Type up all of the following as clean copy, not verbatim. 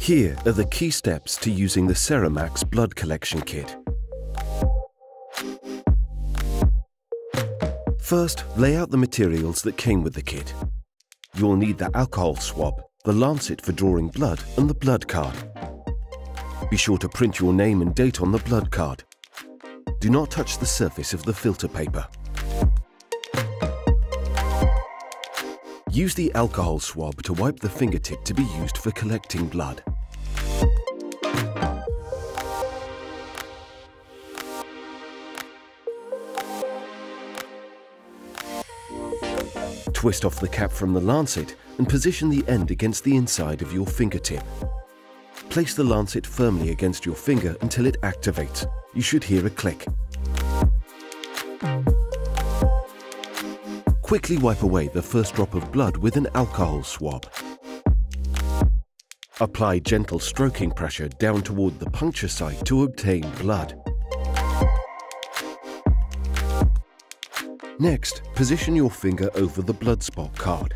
Here are the key steps to using the SEROMAX blood collection kit. First, lay out the materials that came with the kit. You'll need the alcohol swab, the lancet for drawing blood, and the blood card. Be sure to print your name and date on the blood card. Do not touch the surface of the filter paper. Use the alcohol swab to wipe the fingertip to be used for collecting blood. Twist off the cap from the lancet and position the end against the inside of your fingertip. Place the lancet firmly against your finger until it activates. You should hear a click. Quickly wipe away the first drop of blood with an alcohol swab. Apply gentle stroking pressure down toward the puncture site to obtain blood. Next, position your finger over the blood spot card.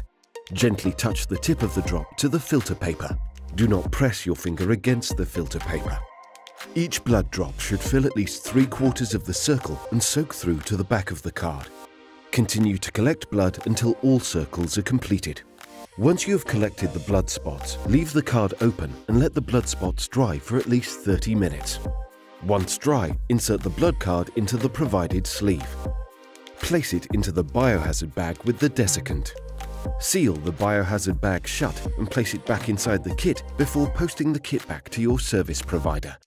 Gently touch the tip of the drop to the filter paper. Do not press your finger against the filter paper. Each blood drop should fill at least 3/4 of the circle and soak through to the back of the card. Continue to collect blood until all circles are completed. Once you have collected the blood spots, leave the card open and let the blood spots dry for at least 30 minutes. Once dry, insert the blood card into the provided sleeve. Place it into the biohazard bag with the desiccant. Seal the biohazard bag shut and place it back inside the kit before posting the kit back to your service provider.